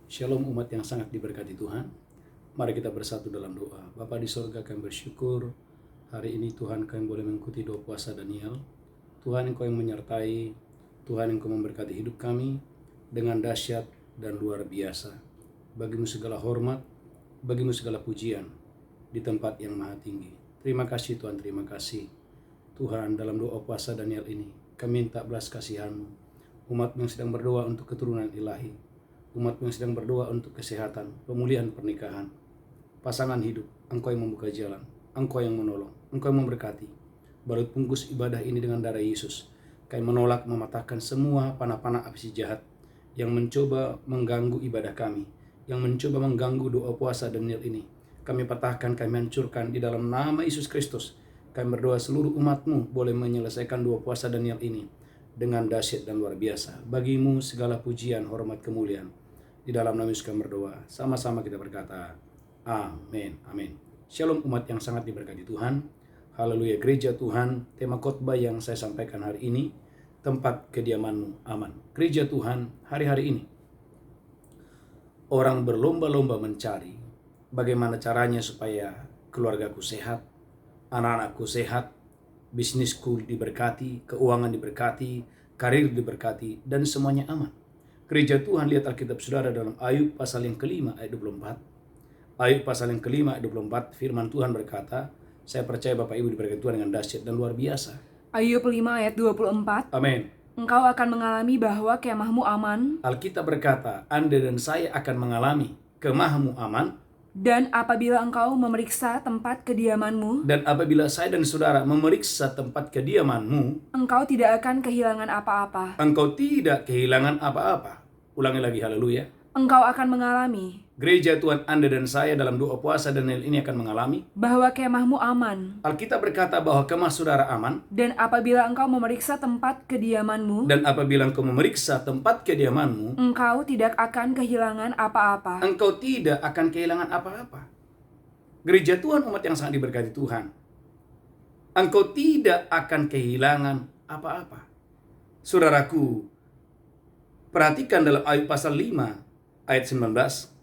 Shalom umat yang sangat diberkati Tuhan. Mari kita bersatu dalam doa. Bapa di sorga, kami bersyukur hari ini Tuhan kami boleh mengikuti doa puasa Daniel. Tuhan Engkau yang menyertai, Tuhan Engkau memberkati hidup kami dengan dahsyat dan luar biasa. Bagimu segala hormat, bagimu segala pujian di tempat yang maha tinggi. Terima kasih Tuhan, terima kasih. Tuhan, dalam doa puasa Daniel ini, kami minta belas kasihan-Mu. Umat yang sedang berdoa untuk keturunan ilahi. Umat yang sedang berdoa untuk kesehatan, pemulihan pernikahan, pasangan hidup. Engkau yang membuka jalan, Engkau yang menolong, Engkau yang memberkati. Balut bungkus ibadah ini dengan darah Yesus. Kami menolak mematahkan semua panah-panah api jahat yang mencoba mengganggu ibadah kami, yang mencoba mengganggu doa puasa Daniel ini. Kami patahkan, kami hancurkan di dalam nama Yesus Kristus. Kami berdoa seluruh umat-Mu boleh menyelesaikan doa puasa Daniel ini dengan dahsyat dan luar biasa. Bagimu segala pujian, hormat, kemuliaan. Di dalam nama Yesus kami berdoa. Sama-sama kita berkata, amin, amin. Shalom umat yang sangat diberkati Tuhan. Haleluya, gereja Tuhan. Tema khotbah yang saya sampaikan hari ini, tempat kediaman-Mu aman. Gereja Tuhan, hari-hari ini orang berlomba-lomba mencari bagaimana caranya supaya keluargaku sehat, anak-anakku sehat, bisnisku diberkati, keuangan diberkati, karir diberkati, dan semuanya aman. Gereja Tuhan, lihat Alkitab saudara dalam Ayub pasal yang kelima ayat 24. Ayub pasal yang kelima ayat 24, firman Tuhan berkata, saya percaya Bapak Ibu diberkati Tuhan dengan dahsyat dan luar biasa. Ayub 5 ayat 24. Amin. Engkau akan mengalami bahwa kemahmu aman. Alkitab berkata, Anda dan saya akan mengalami kemahmu aman. Dan apabila engkau memeriksa tempat kediamanmu, Dan apabila saya dan saudara memeriksa tempat kediaman-Mu, engkau tidak akan kehilangan apa-apa. engkau tidak kehilangan apa-apa. Ulangi lagi, haleluya. Engkau akan mengalami Gereja Tuhan, Anda dan saya dalam doa puasa Daniel ini akan mengalami. bahwa kemahmu aman. Alkitab berkata bahwa kemah saudara aman. Dan apabila engkau memeriksa tempat kediamanmu, Dan apabila engkau memeriksa tempat kediaman-Mu, engkau tidak akan kehilangan apa-apa. engkau tidak akan kehilangan apa-apa. Gereja Tuhan, umat yang sangat diberkati Tuhan, engkau tidak akan kehilangan apa-apa. Saudaraku, perhatikan dalam Ayub pasal 5 ayat 19.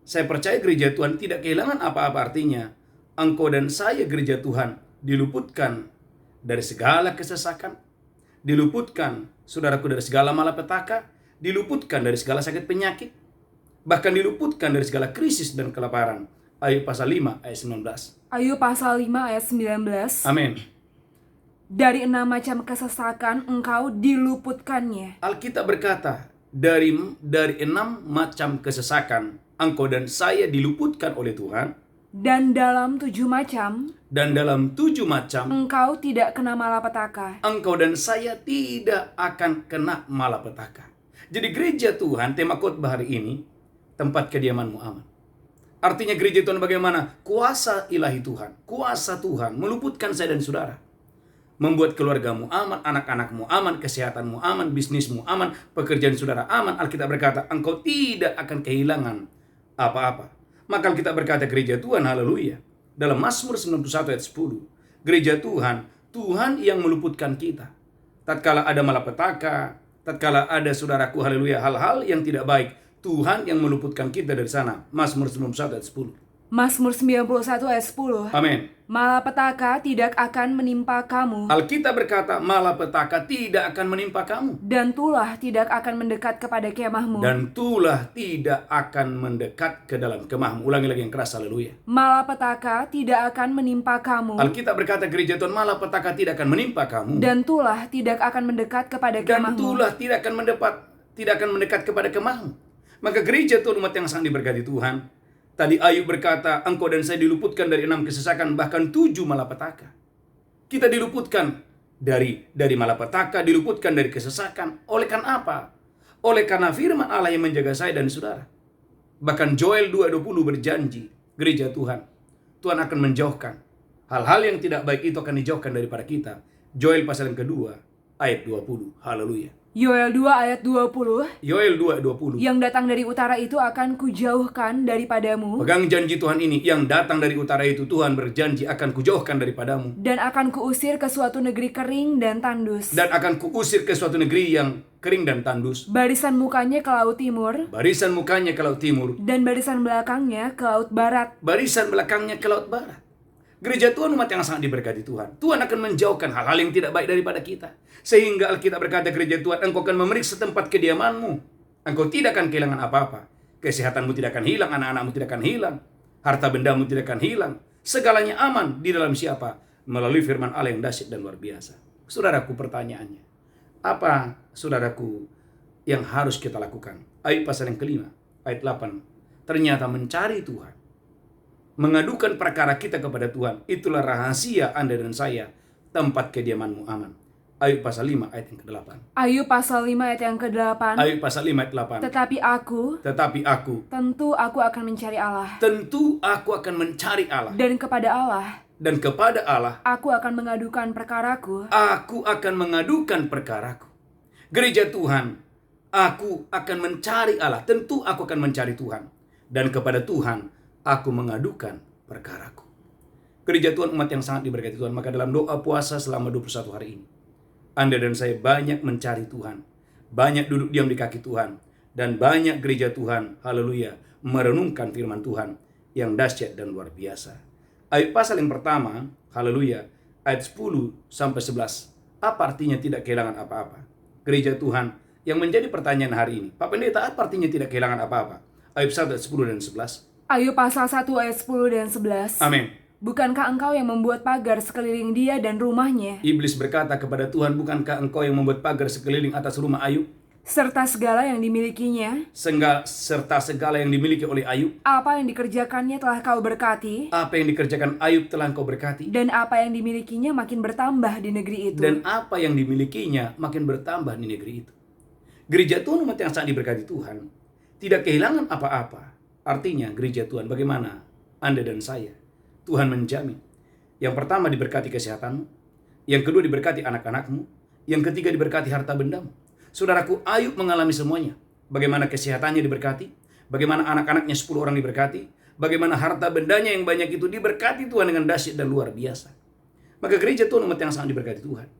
Saya percaya gereja Tuhan tidak kehilangan apa-apa, artinya engkau dan saya gereja Tuhan diluputkan dari segala kesesakan, diluputkan saudaraku dari segala malapetaka, diluputkan dari segala sakit penyakit, bahkan diluputkan dari segala krisis dan kelaparan. Ayub pasal 5 ayat 19. Ayub pasal 5 ayat 19. Amin. Dari 6 macam kesesakan engkau diluputkannya. Alkitab berkata, dari 6 macam kesesakan engkau dan saya diluputkan oleh Tuhan. Dan dalam 7 macam Dan dalam 7 macam engkau tidak kena malapetaka. engkau dan saya tidak akan kena malapetaka. Jadi gereja Tuhan, tema khotbah hari ini, tempat kediaman-Mu aman. Artinya gereja Tuhan bagaimana? Kuasa ilahi Tuhan, kuasa Tuhan meluputkan saya dan saudara. Membuat keluargamu aman, anak-anakmu aman, kesehatanmu aman, bisnismu aman, pekerjaan saudara aman. Alkitab berkata, engkau tidak akan kehilangan apa-apa. Maka Alkitab berkata gereja Tuhan, haleluya. Dalam Mazmur 91 ayat 10, gereja Tuhan, Tuhan yang meluputkan kita. Tatkala ada malapetaka, tatkala ada saudaraku, haleluya, hal-hal yang tidak baik, Tuhan yang meluputkan kita dari sana. Mazmur 91 ayat 10. Mazmur 91 ayat 10. Amin. Malapetaka tidak akan menimpa kamu, Alkitab berkata, malapetaka tidak akan menimpa kamu. dan tulah tidak akan mendekat kepada kemahmu. Dan tulah tidak akan mendekat ke dalam kemahmu. Ulangi lagi yang keras, haleluya. Malapetaka tidak akan menimpa kamu, Alkitab berkata gereja Tuhan, malapetaka tidak akan menimpa kamu. dan tulah tidak akan mendekat kepada Dan kemahmu. tulah tidak akan mendekat kepada kemahmu. Maka gereja Tuhan, umat yang sangat diberkati Tuhan, tadi Ayub berkata, engkau dan saya diluputkan dari 6 kesesakan, bahkan 7 malapetaka. Kita diluputkan dari malapetaka, diluputkan dari kesesakan. Oleh karena apa? Oleh karena firman Allah yang menjaga saya dan saudara. Bahkan Joel 2:20 berjanji, gereja Tuhan, Tuhan akan menjauhkan hal-hal yang tidak baik, itu akan dijauhkan daripada kita. Joel pasal yang kedua ayat 20. Haleluya. Yoel 2 ayat 20. Yoel 2:20. Yang datang dari utara itu akan kujauhkan daripadamu, Pegang janji Tuhan ini, yang datang dari utara itu Tuhan berjanji akan kujauhkan daripadamu. dan akan kuusir ke suatu negeri kering dan tandus. Dan akan kuusir ke suatu negeri yang kering dan tandus. Barisan mukanya ke laut timur, Barisan mukanya ke laut timur, dan barisan belakangnya ke laut barat. barisan belakangnya ke laut barat. Gereja Tuhan, umat yang sangat diberkati Tuhan. Tuhan akan menjauhkan hal-hal yang tidak baik daripada kita. Sehingga Alkitab berkata, gereja Tuhan, engkau akan memeriksa tempat kediamanmu. Engkau tidak akan kehilangan apa-apa. Kesehatanmu tidak akan hilang, anak-anakmu tidak akan hilang, harta bendamu tidak akan hilang. Segalanya aman di dalam siapa? Melalui firman Allah yang dahsyat dan luar biasa. Saudaraku, pertanyaannya, apa saudaraku yang harus kita lakukan? Ayat pasal yang kelima, ayat 8. Ternyata mencari Tuhan, mengadukan perkara kita kepada Tuhan, itulah rahasia Anda dan saya, tempat kediamanmu aman. Ayub pasal 5 ayat yang ke-8. Ayub pasal 5 ayat yang ke-8. Ayub pasal 5 ayat 8. Tetapi aku, tentu aku akan mencari Allah. Tentu aku akan mencari Allah. Dan kepada Allah, aku akan mengadukan perkaraku. Aku akan mengadukan perkaraku. Gereja Tuhan, aku akan mencari Allah. Tentu aku akan mencari Tuhan. Dan kepada Tuhan, aku mengadukan perkaraku. Gereja Tuhan, umat yang sangat diberkati Tuhan, maka dalam doa puasa selama 21 hari ini, Anda dan saya banyak mencari Tuhan, banyak duduk diam di kaki Tuhan, dan banyak gereja Tuhan, haleluya, merenungkan firman Tuhan yang dahsyat dan luar biasa. Ayat pasal yang pertama, haleluya, ayat 10 sampai 11. Apa artinya tidak kehilangan apa-apa? Gereja Tuhan, yang menjadi pertanyaan hari ini, Pak Pendeta, apa artinya tidak kehilangan apa-apa? Ayat 1 ayat 10 dan 11. Ayub pasal 1 ayat 10 dan 11. Amin. Bukankah engkau yang membuat pagar sekeliling dia dan rumahnya? Iblis berkata kepada Tuhan, bukankah engkau yang membuat pagar sekeliling atas rumah Ayub? Serta segala yang dimilikinya. Serta segala yang dimiliki oleh Ayub. Apa yang dikerjakannya telah kau berkati. Apa yang dikerjakan Ayub telah kau berkati. Dan apa yang dimilikinya makin bertambah di negeri itu. Dan apa yang dimilikinya makin bertambah di negeri itu. Gereja Tuhan, umat yang sangat diberkati Tuhan, tidak kehilangan apa-apa. Artinya gereja Tuhan, bagaimana Anda dan saya? Tuhan menjamin. Yang pertama diberkati kesehatanmu. Yang kedua diberkati anak-anakmu. Yang ketiga diberkati harta bendamu. Saudaraku, Ayub mengalami semuanya. Bagaimana kesehatannya diberkati. Bagaimana anak-anaknya 10 orang diberkati. Bagaimana harta bendanya yang banyak itu diberkati Tuhan dengan dahsyat dan luar biasa. Maka gereja Tuhan, umat yang sangat diberkati Tuhan.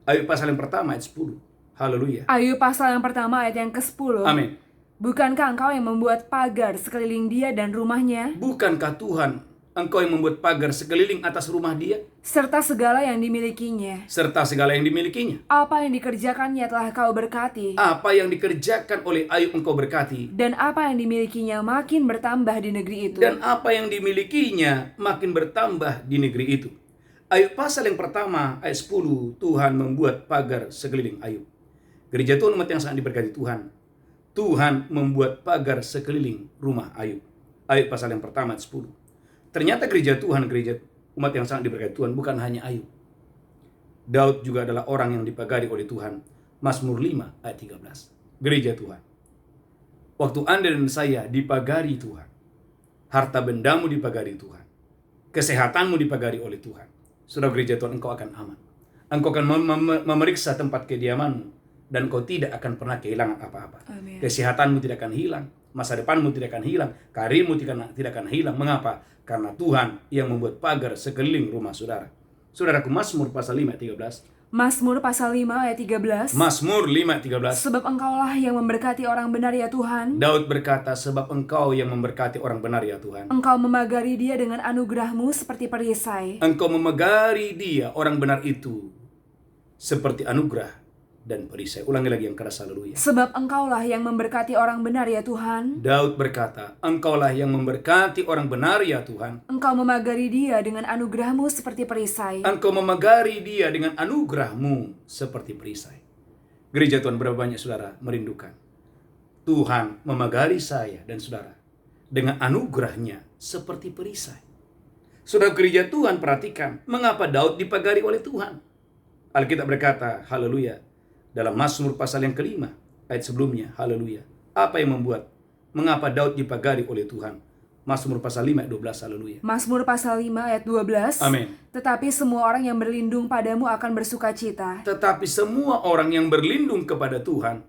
Ayub pasal yang pertama ayat 10. Haleluya. Ayub pasal yang pertama ayat yang ke-10. Amin. Bukankah engkau yang membuat pagar sekeliling dia dan rumahnya? Bukankah Tuhan, engkau yang membuat pagar sekeliling atas rumah dia? Serta segala yang dimilikinya. Serta segala yang dimilikinya. Apa yang dikerjakannya telah kau berkati. Apa yang dikerjakan oleh Ayub engkau berkati. Dan apa yang dimilikinya makin bertambah di negeri itu. Dan apa yang dimilikinya makin bertambah di negeri itu. Ayub pasal yang pertama ayat 10, Tuhan membuat pagar sekeliling Ayub. Gereja Tuhan, umat yang sangat diberkati Tuhan, Tuhan membuat pagar sekeliling rumah Ayub. Ayub pasal yang pertama ayat 10. Ternyata gereja Tuhan, gereja umat yang sangat diberkati Tuhan, bukan hanya Ayub. Daud juga adalah orang yang dipagari oleh Tuhan. Mazmur 5 ayat 13. Gereja Tuhan, waktu Anda dan saya dipagari Tuhan, harta bendamu dipagari Tuhan, kesehatanmu dipagari oleh Tuhan, saudara gereja Tuhan, engkau akan aman. Engkau akan memeriksa tempat kediamanmu, dan kau tidak akan pernah kehilangan apa-apa. Amin. Kesehatanmu tidak akan hilang, masa depanmu tidak akan hilang, karirmu tidak akan hilang. Mengapa? Karena Tuhan yang membuat pagar sekeliling rumah saudara. Saudaraku, Mazmur pasal 5 ayat 13. Mazmur pasal 5 ayat 13. Mazmur 5 ayat 13. Sebab engkaulah yang memberkati orang benar ya Tuhan. Daud berkata, sebab engkau yang memberkati orang benar ya Tuhan. Engkau memagari dia dengan anugerahmu seperti perisai. Engkau memagari dia, orang benar itu, seperti anugerah dan perisai. Ulangi lagi yang keras, haleluya. Sebab engkaulah yang memberkati orang benar ya Tuhan. Daud berkata, engkaulah yang memberkati orang benar ya Tuhan. Engkau memagari dia dengan anugerahmu seperti perisai. Engkau memagari dia dengan anugerahmu seperti perisai. Gereja Tuhan, berapa banyak saudara merindukan Tuhan memagari saya dan saudara dengan anugerahnya seperti perisai. Saudara gereja Tuhan, perhatikan mengapa Daud dipagari oleh Tuhan. Alkitab berkata, haleluya, dalam Mazmur pasal yang kelima ayat sebelumnya, haleluya. Apa yang membuat, mengapa Daud dipagari oleh Tuhan? Mazmur pasal 5 ayat 12, haleluya. Mazmur pasal 5 ayat 12. Amin. Tetapi semua orang yang berlindung padamu akan bersukacita. Tetapi semua orang yang berlindung kepada Tuhan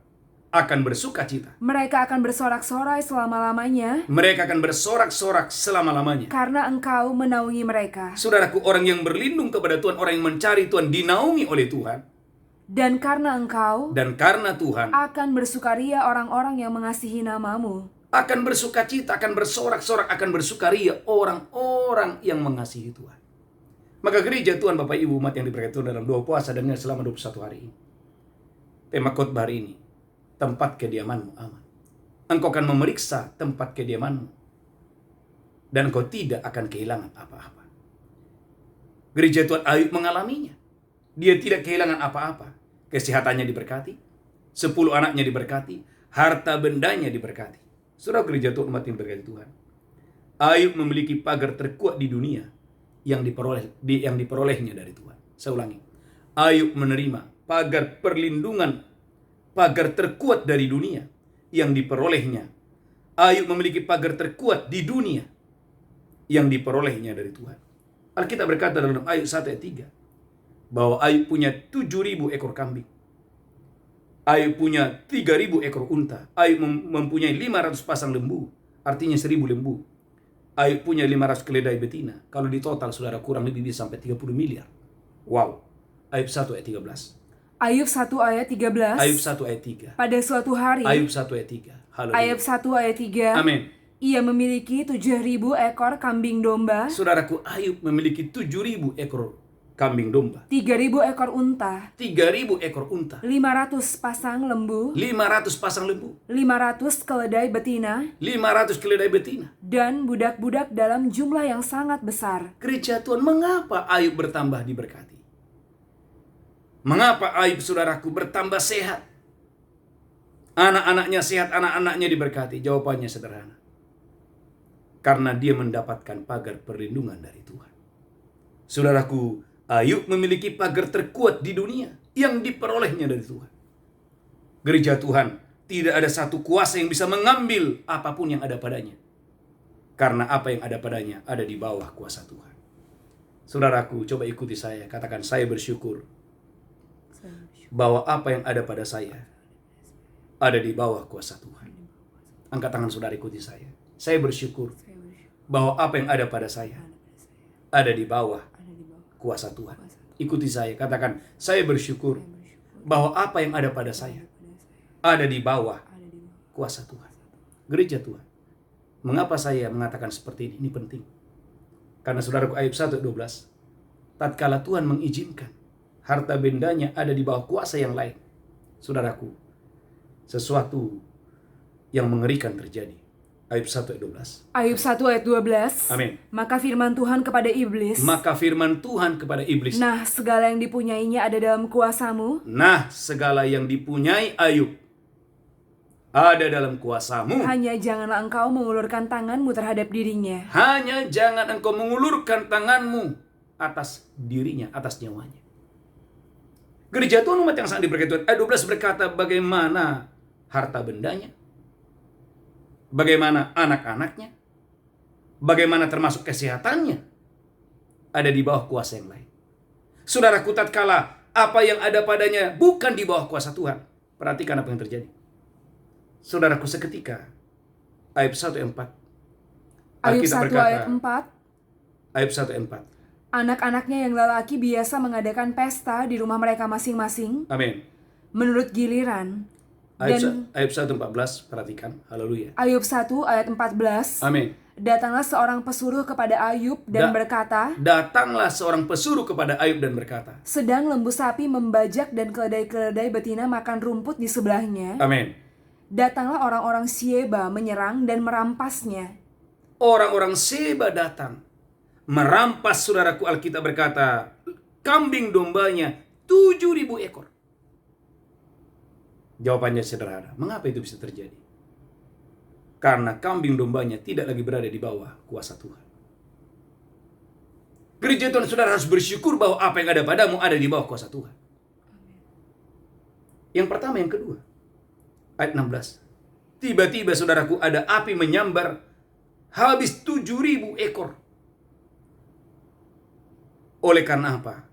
akan bersukacita. Mereka akan bersorak-sorai selama-lamanya. Mereka akan bersorak-sorak selama-lamanya. Karena Engkau menaungi mereka. Saudaraku, orang yang berlindung kepada Tuhan, orang yang mencari Tuhan, dinaungi oleh Tuhan. Dan karena Engkau Dan karena Tuhan akan bersukaria orang-orang yang mengasihi namamu. akan bersukacita, akan bersorak-sorak, akan bersukaria orang-orang yang mengasihi Tuhan. Maka gereja Tuhan, Bapak Ibu, umat yang diberkati Tuhan dalam doa puasa dan selama 21 hari ini. Tema khotbah hari ini, tempat kediamanmu aman. Engkau akan memeriksa tempat kediamanmu. Dan engkau tidak akan kehilangan apa-apa. Gereja Tuhan Ayub mengalaminya. Dia tidak kehilangan apa-apa. Kesehatannya diberkati. 10 anaknya diberkati. Harta bendanya diberkati. Saudara gereja Tuhan, umat yang diberkati Tuhan. Ayub memiliki pagar terkuat di dunia yang diperolehnya dari Tuhan. Saya ulangi. Ayub menerima pagar perlindungan, pagar terkuat dari dunia yang diperolehnya. Ayub memiliki pagar terkuat di dunia yang diperolehnya dari Tuhan. Alkitab berkata dalam Ayub 1 ayat 3 bahwa Ayub punya 7.000 ekor kambing. Ayub punya 3.000 ekor unta. Ayub mempunyai 500 pasang lembu, artinya 1.000 lembu. Ayub punya 500 keledai betina. Kalau di total, saudara, kurang lebih bisa sampai 30 miliar. Wow. Ayub 1 ayat 13. Ayub 1 ayat 13. Ayub 1 ayat 3. Pada suatu hari. Ayub 1 ayat 3. Haleluya. Ayub 1 ayat 3. Amin. Ia memiliki 7.000 ekor kambing domba. Saudaraku, Ayub memiliki 7.000 ekor kambing domba. 3.000 ekor unta. 3.000 ekor unta. 500 pasang lembu. 500 pasang lembu. 500 keledai betina. 500 keledai betina. Dan budak-budak dalam jumlah yang sangat besar. Gereja Tuhan, mengapa Ayub bertambah diberkati? Mengapa Ayub, saudaraku, bertambah sehat? Anak-anaknya sehat, anak-anaknya diberkati. Jawabannya sederhana. Karena dia mendapatkan pagar perlindungan dari Tuhan. Saudaraku, Ayub memiliki pagar terkuat di dunia yang diperolehnya dari Tuhan. Gereja Tuhan, tidak ada satu kuasa yang bisa mengambil apapun yang ada padanya. Karena apa yang ada padanya ada di bawah kuasa Tuhan. Saudaraku, coba ikuti saya. Katakan, saya bersyukur bahwa apa yang ada pada saya ada di bawah kuasa Tuhan. Angkat tangan saudara, ikuti saya. Saya bersyukur bahwa apa yang ada pada saya ada di bawah kuasa Tuhan. Ikuti saya. Katakan, saya bersyukur bahwa apa yang ada pada saya ada di bawah kuasa Tuhan. Gereja Tuhan, mengapa saya mengatakan seperti ini? Ini penting. Karena saudaraku, Ayub 1:12, tatkala Tuhan mengizinkan harta bendanya ada di bawah kuasa yang lain, saudaraku, sesuatu yang mengerikan terjadi. Ayub 1 ayat 12. Ayub 1 ayat 12. Amin. Maka firman Tuhan kepada iblis. Maka firman Tuhan kepada iblis. Nah, segala yang dipunyainya ada dalam kuasamu. Nah, segala yang dipunyai Ayub ada dalam kuasamu. Hanya janganlah engkau mengulurkan tanganmu terhadap dirinya. Hanya jangan engkau mengulurkan tanganmu atas dirinya, atas nyawanya. Gereja Tuhan, umat yang sangat diberkati Tuhan. Ayat 12 berkata bagaimana harta bendanya, bagaimana anak-anaknya, bagaimana termasuk kesehatannya ada di bawah kuasa yang lain. Saudaraku, tatkala apa yang ada padanya bukan di bawah kuasa Tuhan, perhatikan apa yang terjadi. Saudaraku, seketika Ayub 1 ayat 4. Ayub 1 ayat 4. Ayub 1 ayat 4. Anak-anaknya yang lelaki biasa mengadakan pesta di rumah mereka masing-masing. Amin. Menurut giliran. Ayub 1:14, perhatikan. Haleluya. Ayub 1 ayat 14. Amin. Datanglah seorang pesuruh kepada Ayub dan berkata. Datanglah seorang pesuruh kepada Ayub dan berkata. Sedang lembu sapi membajak dan keledai-keledai betina makan rumput di sebelahnya. Amin. Datanglah orang-orang Sieba menyerang dan merampasnya. Orang-orang Seba datang merampas, saudaraku, Alkitab berkata, kambing dombanya 7.000 ekor. Jawabannya sederhana. Mengapa itu bisa terjadi? Karena kambing dombanya tidak lagi berada di bawah kuasa Tuhan. Gereja Tuhan, saudara harus bersyukur bahwa apa yang ada padamu ada di bawah kuasa Tuhan. Yang pertama, yang kedua. Ayat 16. Tiba-tiba, saudaraku, ada api menyambar habis 7.000 ekor. Oleh karena apa?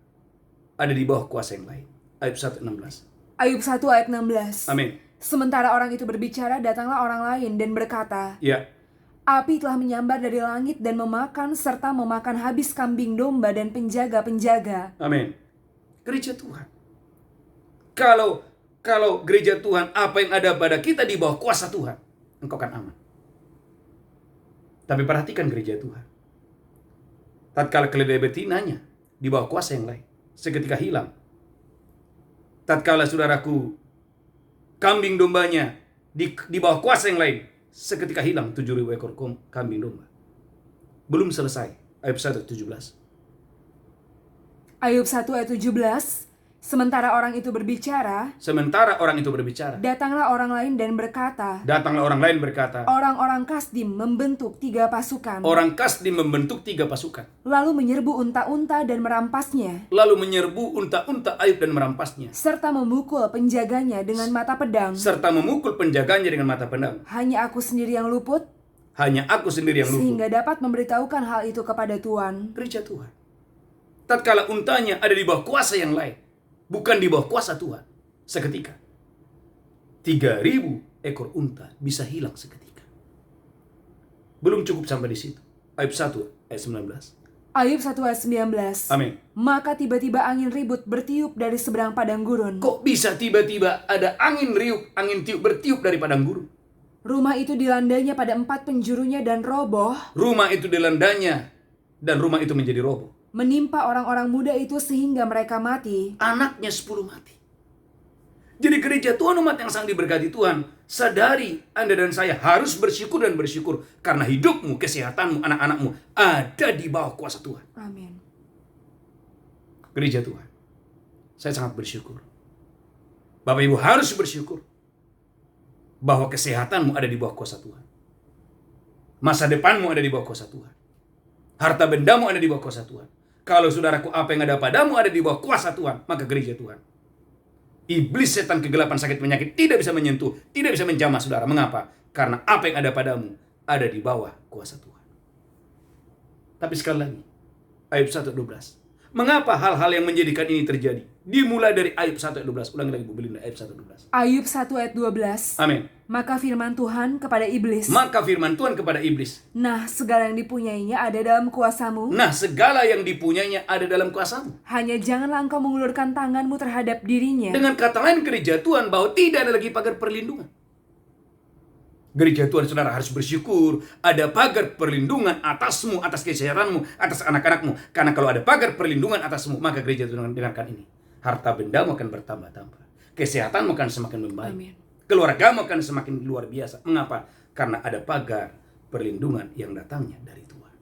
Ada di bawah kuasa yang lain. Ayub 1:16. Ayub 1 ayat 16. Amin. Sementara orang itu berbicara, datanglah orang lain dan berkata, Ya, api telah menyambar dari langit dan memakan serta memakan habis kambing domba dan penjaga-penjaga. amin. Gereja Tuhan. Kalau gereja Tuhan, apa yang ada pada kita di bawah kuasa Tuhan, engkau akan aman. Tapi perhatikan gereja Tuhan. Tatkala keledai betinanya di bawah kuasa yang lain, seketika hilang. Tatkala saudaraku, kambing dombanya di bawah kuasa yang lain, seketika hilang 7.000 ekor kambing domba. Belum selesai. Ayub 1:17. Ayub 1 ayat 17. Sementara orang itu berbicara, datanglah orang lain dan berkata, orang-orang Kasdim membentuk 3 pasukan. Orang Kasdim membentuk 3 pasukan. Lalu menyerbu unta-unta dan merampasnya. Ayub dan merampasnya. Serta memukul penjaganya dengan mata pedang. Hanya aku sendiri yang luput. Sehingga dapat memberitahukan hal itu kepada Tuhan. Gereja Tuhan. Tatkala untanya ada di bawah kuasa yang lain, bukan di bawah kuasa Tuhan, seketika 3.000 ekor unta bisa hilang seketika. Belum cukup sampai di situ. Ayub 1 ayat 19. Ayub 1 ayat 19. Amin. Maka tiba-tiba angin ribut bertiup dari seberang padang gurun. Kok bisa tiba-tiba ada angin tiup bertiup dari padang gurun? Rumah itu dilandanya pada 4 penjurunya dan roboh. Rumah itu dilandanya dan rumah itu menjadi roboh. Menimpa orang-orang muda itu sehingga mereka mati. Anaknya 10 mati. Jadi gereja Tuhan, umat yang sangat diberkati Tuhan, sadari Anda dan saya harus bersyukur dan bersyukur karena hidupmu, kesehatanmu, anak-anakmu ada di bawah kuasa Tuhan. Amin. Gereja Tuhan, saya sangat bersyukur. Bapak Ibu harus bersyukur bahwa kesehatanmu ada di bawah kuasa Tuhan. Masa depanmu ada di bawah kuasa Tuhan. Harta bendamu ada di bawah kuasa Tuhan. Kalau saudaraku, apa yang ada padamu ada di bawah kuasa Tuhan, maka gereja Tuhan. Iblis, setan, kegelapan, sakit, penyakit tidak bisa menyentuh, tidak bisa menjamah saudara. Mengapa? Karena apa yang ada padamu ada di bawah kuasa Tuhan. Tapi sekali lagi, Ayub 1:12. Mengapa hal-hal yang menjadikan ini terjadi? Dimulai dari Ayub 1 ayat 12. Ulangi lagi Bu Belinda, Ayub 1:12. Ayub 1 ayat 12. Amin. Maka firman Tuhan kepada iblis. Nah, segala yang dipunyainya ada dalam kuasamu. Hanya janganlah engkau mengulurkan tanganmu terhadap dirinya. Dengan kata lain, gereja Tuhan, bahwa tidak ada lagi pagar perlindungan. Gereja Tuhan, saudara harus bersyukur ada pagar perlindungan atasmu, atas kesehatanmu, atas anak-anakmu. Karena kalau ada pagar perlindungan atasmu, maka gereja Tuhan, dengarkan ini. Harta bendamu akan bertambah-tambah. Kesehatanmu akan semakin membaik. Amin. Keluargamu akan semakin luar biasa. Mengapa? Karena ada pagar perlindungan yang datangnya dari Tuhan.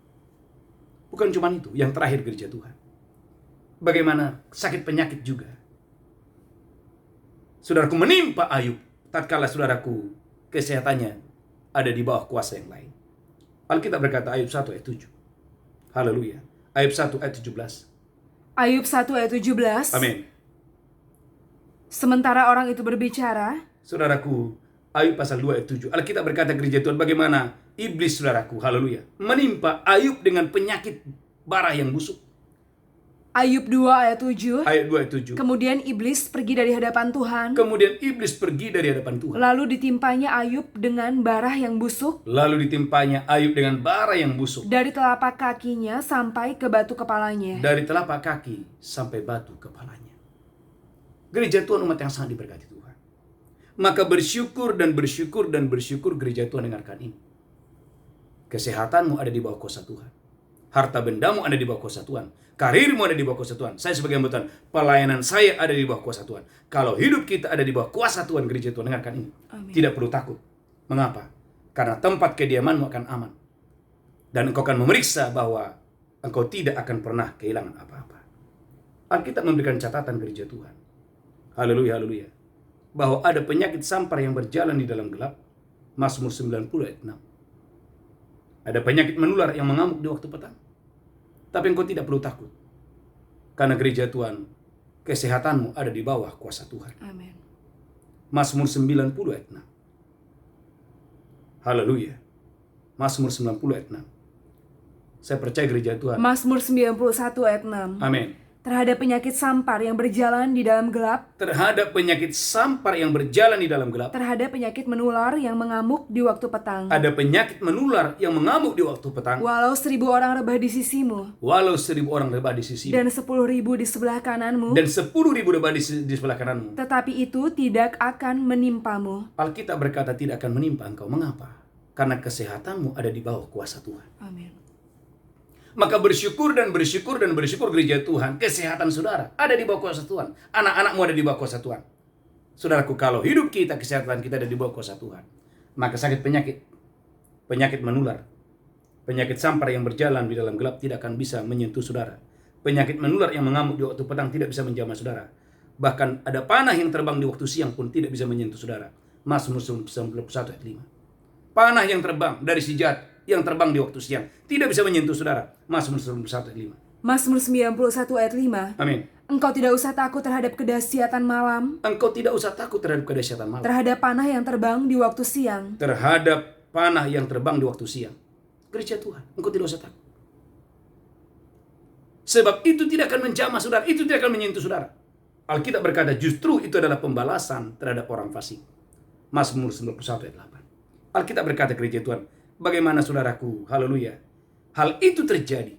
Bukan cuma itu, yang terakhir gereja Tuhan. Bagaimana sakit penyakit juga. Saudaraku, menimpa Ayub tatkala saudaraku kesehatannya ada di bawah kuasa yang lain. Alkitab berkata Ayub 1 ayat 7. Haleluya. Ayub 1 ayat 17. Ayub 1 ayat 17. Amin. Sementara orang itu berbicara, saudaraku, Ayub pasal 2 ayat 7. Alkitab berkata gereja Tuhan, bagaimana iblis, saudaraku, haleluya, menimpa Ayub dengan penyakit bara yang busuk. Ayub 2 ayat 7. Ayat 2 ayat 7. Kemudian iblis pergi dari hadapan Tuhan. Lalu ditimpanya Ayub dengan bara yang busuk. Dari telapak kakinya sampai ke batu kepalanya. Gereja Tuhan, umat yang sangat diberkati Tuhan. Maka bersyukur dan bersyukur dan bersyukur gereja Tuhan, dengarkan ini. Kesehatanmu ada di bawah kuasa Tuhan. Harta bendamu ada di bawah kuasa Tuhan. Karirmu ada di bawah kuasa Tuhan. Saya sebagai hamba Tuhan, pelayanan saya ada di bawah kuasa Tuhan. Kalau hidup kita ada di bawah kuasa Tuhan, gereja Tuhan, dengarkan ini. Amin. Tidak perlu takut. Mengapa? Karena tempat kediamanmu akan aman. Dan engkau akan memeriksa bahwa engkau tidak akan pernah kehilangan apa-apa. Alkitab memberikan catatan gereja Tuhan. Haleluya, haleluya. Bahwa ada penyakit sampar yang berjalan di dalam gelap. Mazmur 90 ayat 6. Ada penyakit menular yang mengamuk di waktu petang. Tapi engkau tidak perlu takut. Karena gereja Tuhan, kesehatanmu ada di bawah kuasa Tuhan. Amin. Mazmur 90 ayat 6. Haleluya. Mazmur 90 ayat 6. Saya percaya gereja Tuhan. Mazmur 91 ayat 6. Amin. Terhadap penyakit sampar yang berjalan di dalam gelap. Terhadap penyakit sampar yang berjalan di dalam gelap. Terhadap penyakit menular yang mengamuk di waktu petang. Ada penyakit menular yang mengamuk di waktu petang. Walau 1000 orang rebah di sisimu. Walau 1000 orang rebah di sisimu. Dan 10.000 di sebelah kananmu. Dan 10.000 rebah di sebelah kananmu. Tetapi itu tidak akan menimpamu. Alkitab berkata tidak akan menimpa engkau. Mengapa? Karena kesehatanmu ada di bawah kuasa Tuhan. Amin. Maka bersyukur dan bersyukur dan bersyukur gereja Tuhan. Kesehatan saudara ada di bawah kuasa Tuhan. Anak-anakmu ada di bawah kuasa Tuhan. Saudaraku, kalau hidup kita, kesehatan kita ada di bawah kuasa Tuhan, maka sakit penyakit menular, penyakit sampar yang berjalan di dalam gelap tidak akan bisa menyentuh saudara. Penyakit menular yang mengamuk di waktu petang tidak bisa menjamah saudara. Bahkan ada panah yang terbang di waktu siang pun tidak bisa menyentuh saudara. Mazmur 91 ayat 5. Panah yang terbang dari si jahat yang terbang di waktu siang tidak bisa menyentuh saudara. Mazmur 91 ayat 5. Mazmur 91 ayat 5. Amin. Engkau tidak usah takut terhadap kedahsyatan malam. Engkau tidak usah takut terhadap kedahsyatan malam. Terhadap panah yang terbang di waktu siang. Terhadap panah yang terbang di waktu siang. Gereja Tuhan, engkau tidak usah takut. Sebab itu tidak akan menjamah saudara, itu tidak akan menyentuh saudara. Alkitab berkata justru itu adalah pembalasan terhadap orang fasik. Mazmur 91 ayat 8. Alkitab berkata gereja Tuhan, bagaimana saudaraku, haleluya. Hal itu terjadi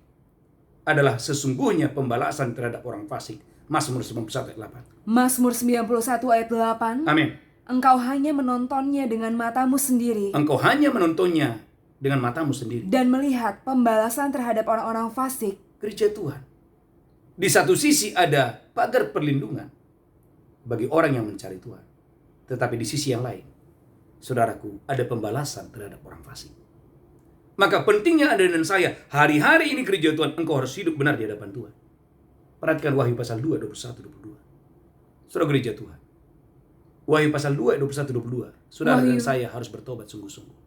adalah sesungguhnya pembalasan terhadap orang fasik. Mazmur 91 ayat 8. Mazmur 91 ayat 8. Amin. Engkau hanya menontonnya dengan matamu sendiri. Engkau hanya menontonnya dengan matamu sendiri. Dan melihat pembalasan terhadap orang-orang fasik. Gereja Tuhan. Di satu sisi ada pagar perlindungan bagi orang yang mencari Tuhan. Tetapi di sisi yang lain, saudaraku, ada pembalasan terhadap orang fasik. Maka pentingnya Anda dan saya, hari-hari ini gereja Tuhan, engkau harus hidup benar di hadapan Tuhan. Perhatikan Wahyu pasal 2, 21, 22. Saudara gereja Tuhan. Wahyu pasal 2, 21, 22. Saudara dan saya harus bertobat sungguh-sungguh.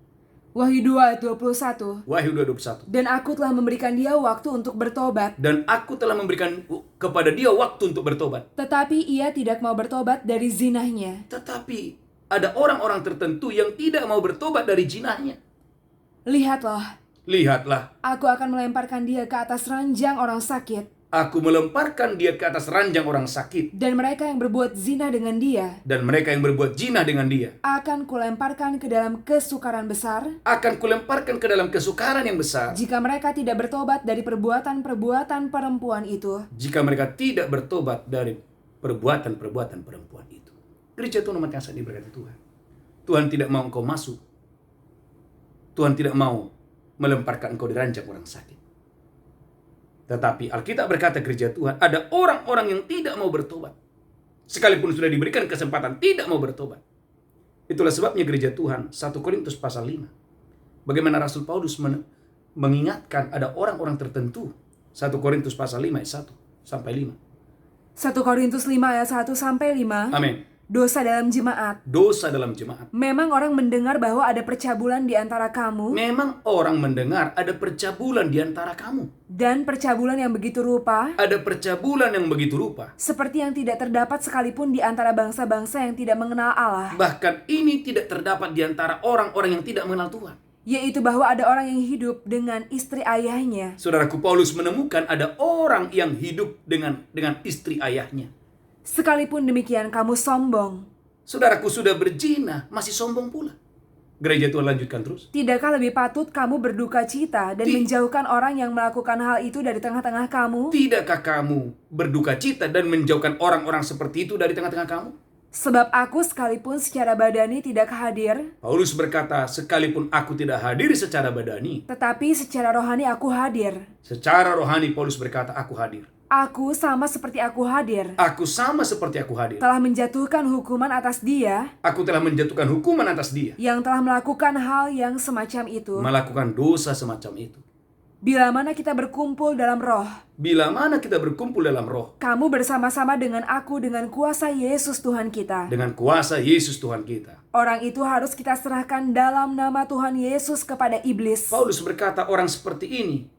Wahyu 2 ayat 21. Wahyu 2, 21. Dan aku telah memberikan dia waktu untuk bertobat. Dan aku telah memberikan kepada dia waktu untuk bertobat. Tetapi ia tidak mau bertobat dari zinahnya. Tetapi ada orang-orang tertentu yang tidak mau bertobat dari zinahnya. Lihatlah. Aku akan melemparkan dia ke atas ranjang orang sakit. Aku melemparkan dia ke atas ranjang orang sakit. Dan mereka yang berbuat zina dengan dia. Akan kulemparkan ke dalam kesukaran besar. Jika mereka tidak bertobat dari perbuatan-perbuatan perempuan itu. Gereja Tuhan umat yang sangat diberkati Tuhan. Tuhan tidak mau engkau masuk. Tuhan tidak mau melemparkan engkau di ranjang orang sakit. Tetapi Alkitab berkata gereja Tuhan, ada orang-orang yang tidak mau bertobat. Sekalipun sudah diberikan kesempatan, tidak mau bertobat. Itulah sebabnya gereja Tuhan, 1 Korintus pasal 5. Bagaimana Rasul Paulus mengingatkan ada orang-orang tertentu. 1 Korintus pasal 5 ayat 1 sampai 5. 1 Korintus 5 ayat 1 sampai 5. Amin. Dosa dalam jemaat. Memang orang mendengar bahwa ada percabulan di antara kamu. Dan percabulan yang begitu rupa. Seperti yang tidak terdapat sekalipun di antara bangsa-bangsa yang tidak mengenal Allah. Bahkan ini tidak terdapat di antara orang-orang yang tidak mengenal Tuhan. Yaitu bahwa ada orang yang hidup dengan istri ayahnya. Saudaraku, Paulus menemukan ada orang yang hidup dengan istri ayahnya. Sekalipun demikian kamu sombong. Saudaraku sudah berzina, masih sombong pula. Gereja Tuhan lanjutkan terus. Tidakkah lebih patut kamu berduka cita dan menjauhkan orang yang melakukan hal itu dari tengah-tengah kamu? Tidakkah kamu berduka cita dan menjauhkan orang-orang seperti itu dari tengah-tengah kamu? Sebab aku sekalipun secara badani tidak hadir. Paulus berkata, sekalipun aku tidak hadir secara badani. Tetapi secara rohani aku hadir. Secara rohani Paulus berkata, aku hadir. Aku sama seperti aku hadir. Telah menjatuhkan hukuman atas dia. Aku telah menjatuhkan hukuman atas dia. Yang telah melakukan hal yang semacam itu. Melakukan dosa semacam itu. Bila mana kita berkumpul dalam roh. Kamu bersama-sama dengan aku dengan kuasa Yesus Tuhan kita. Orang itu harus kita serahkan dalam nama Tuhan Yesus kepada iblis. Paulus berkata orang seperti ini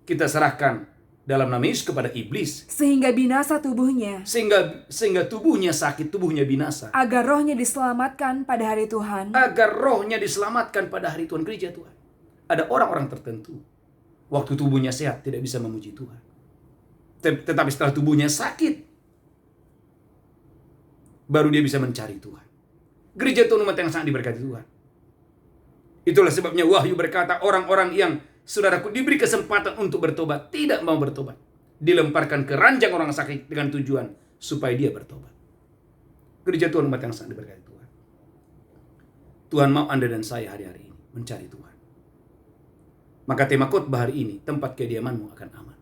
kita serahkan dalam nama Yesus kepada iblis. Sehingga binasa tubuhnya. Sehingga tubuhnya sakit, tubuhnya binasa. Agar rohnya diselamatkan pada hari Tuhan. Gereja Tuhan. ada orang-orang tertentu, waktu tubuhnya sehat tidak bisa memuji Tuhan. Tetapi setelah tubuhnya sakit, baru dia bisa mencari Tuhan. Gereja Tuhan umat yang sangat diberkati Tuhan. Itulah sebabnya Wahyu berkata, orang-orang yang saudaraku diberi kesempatan untuk bertobat, tidak mau bertobat, dilemparkan ke ranjang orang sakit dengan tujuan supaya dia bertobat. Gereja Tuhan umat yang sangat diberkati Tuhan. Tuhan mau Anda dan saya hari-hari ini mencari Tuhan. Maka tema khotbah hari ini, tempat kediamanmu akan aman.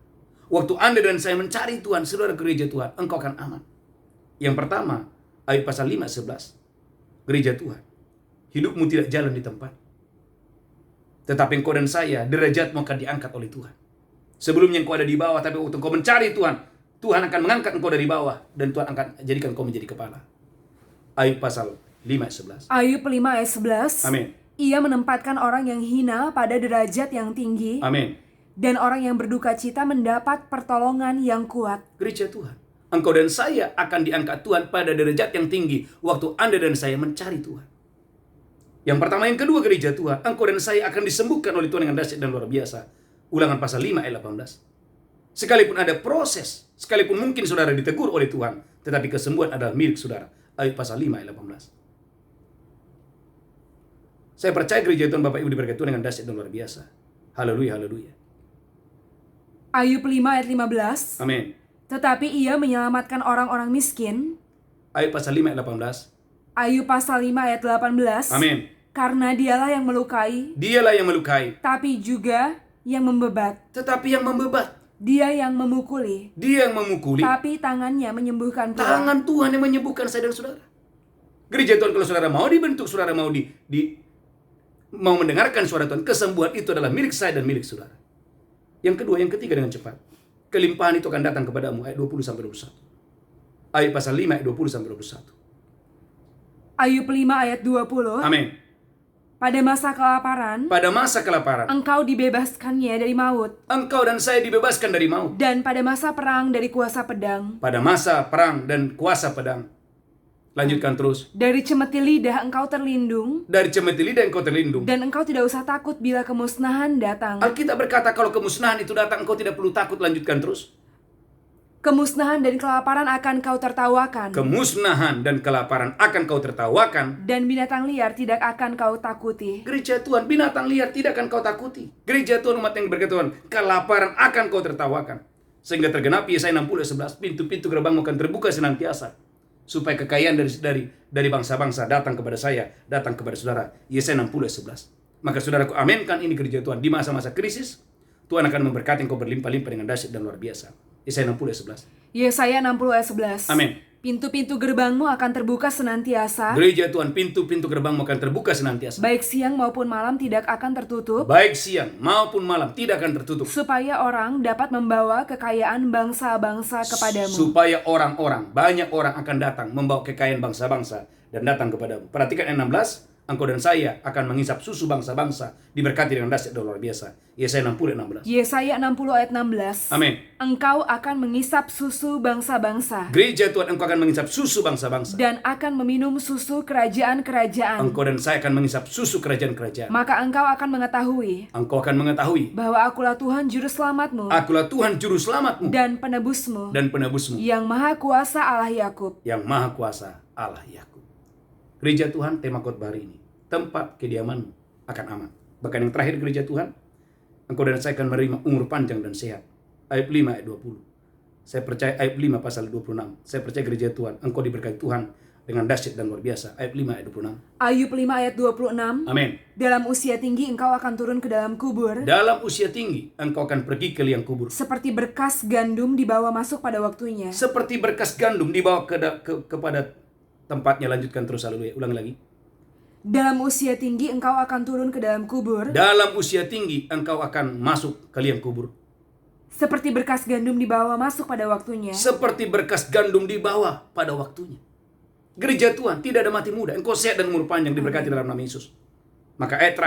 Waktu Anda dan saya mencari Tuhan, saudara gereja Tuhan, engkau akan aman. Yang pertama, ayat pasal 5:11. Gereja Tuhan, hidupmu tidak jalan di tempat, tetapi engkau dan saya, derajatmu akan diangkat oleh Tuhan. Sebelumnya engkau ada di bawah, tapi waktu engkau mencari Tuhan, Tuhan akan mengangkat engkau dari bawah, dan Tuhan akan jadikan engkau menjadi kepala. Ayub pasal 5:11. Ayub 5:11. Amin. Ia menempatkan orang yang hina pada derajat yang tinggi. Amin. Dan orang yang berduka cita mendapat pertolongan yang kuat. Gereja Tuhan, engkau dan saya akan diangkat Tuhan pada derajat yang tinggi waktu Anda dan saya mencari Tuhan. Yang pertama, yang kedua, gereja Tuhan, engkau dan saya akan disembuhkan oleh Tuhan dengan dahsyat dan luar biasa. Ulangan pasal 5 ayat 18. Sekalipun ada proses, sekalipun mungkin saudara ditegur oleh Tuhan, tetapi kesembuhan adalah milik saudara. Ayat pasal 5 ayat 18. Saya percaya gereja Tuhan Bapak Ibu diberkati Tuhan dengan dahsyat dan luar biasa. Haleluya, haleluya. Ayub 5 ayat 15. Amin. Tetapi ia menyelamatkan orang-orang miskin. Ayat pasal 5 ayat 18. Ayub pasal 5 ayat 18. Amin. Karena dialah yang melukai. Dialah yang melukai. Tapi juga yang membebat. Tetapi yang membebat. Dia yang memukuli. Dia yang memukuli. Tapi tangannya menyembuhkan pula. Tangan Tuhan yang menyembuhkan saya dan saudara. Gereja Tuhan, kalau saudara mau dibentuk, saudara mau mau mendengarkan suara Tuhan, kesembuhan itu adalah milik saya dan milik saudara. Yang kedua, yang ketiga dengan cepat. Kelimpahan itu akan datang kepadamu, ayat 20-21. Ayat pasal 5 ayat 20-21. Ayub 5 ayat 20. Amin. Pada masa kelaparan, engkau dibebaskannya dari maut. Engkau dan saya dibebaskan dari maut. Dan pada masa perang dari kuasa pedang. Pada masa perang dan kuasa pedang. Lanjutkan terus. Dari cemeti lidah engkau terlindung. Dari cemeti lidah engkau terlindung. Dan engkau tidak usah takut bila kemusnahan datang. Alkitab berkata kalau kemusnahan itu datang, engkau tidak perlu takut. Lanjutkan terus. Kemusnahan dan kelaparan akan kau tertawakan. Kemusnahan dan kelaparan akan kau tertawakan. Dan binatang liar tidak akan kau takuti. Gereja Tuhan, binatang liar tidak akan kau takuti. Gereja Tuhan, umat yang berkat Tuhan, kelaparan akan kau tertawakan. Sehingga tergenapi Yesaya 60:11, pintu-pintu gerbangmu akan terbuka senantiasa, supaya kekayaan dari bangsa-bangsa datang kepada saya, datang kepada saudara. Yesaya 60:11. Maka saudaraku, aminkan ini gereja Tuhan. Di masa-masa krisis, Tuhan akan memberkati engkau berlimpah-limpah dengan dahsyat dan luar biasa. Yesaya 60:11. Yesaya 60:11. Amin. Pintu-pintu gerbangmu akan terbuka senantiasa. Gereja Tuhan, pintu-pintu gerbangmu akan terbuka senantiasa. Baik siang maupun malam tidak akan tertutup. Baik siang maupun malam tidak akan tertutup. Supaya orang dapat membawa kekayaan bangsa-bangsa kepadamu. Supaya orang-orang, banyak orang akan datang membawa kekayaan bangsa-bangsa dan datang kepadamu. Perhatikan ayat 16. Engkau dan saya akan mengisap susu bangsa-bangsa, diberkati dengan dahsyat dan luar biasa. Yesaya 60:16. Yesaya 60 ayat 16. Amin. Engkau akan mengisap susu bangsa-bangsa. Gereja Tuhan, engkau akan mengisap susu bangsa-bangsa. Dan akan meminum susu kerajaan-kerajaan. Engkau dan saya akan mengisap susu kerajaan-kerajaan. Maka engkau akan mengetahui. Engkau akan mengetahui. Bahwa akulah Tuhan juru selamatmu. Akulah Tuhan juru selamatmu. Dan penebusmu. Dan penebusmu. Yang maha kuasa Allah Yakub. Yang maha kuasa Allah Yakub. Gereja Tuhan, tema khotbah hari ini, tempat kediamanmu akan aman. Bahkan yang terakhir gereja Tuhan, engkau dan saya akan menerima umur panjang dan sehat. Ayat 5 ayat 20. Saya percaya ayat 5 pasal 26. Saya percaya gereja Tuhan, engkau diberkati Tuhan dengan dahsyat dan luar biasa. Ayat 5 ayat 26. Ayub 5 ayat 26. Amin. Dalam usia tinggi engkau akan turun ke dalam kubur. Dalam usia tinggi engkau akan pergi ke liang kubur. Seperti berkas gandum dibawa masuk pada waktunya. Seperti berkas gandum dibawa kepada tempatnya. Lanjutkan terus, haleluya. Ulang lagi. Dalam usia tinggi engkau akan turun ke dalam kubur. Dalam usia tinggi engkau akan masuk ke liang kubur. Seperti berkas gandum dibawa masuk pada waktunya. Seperti berkas gandum dibawa pada waktunya. Gereja Tuhan, tidak ada mati muda. Engkau sehat dan umur panjang, diberkati dalam nama Yesus. Maka ayat terakhir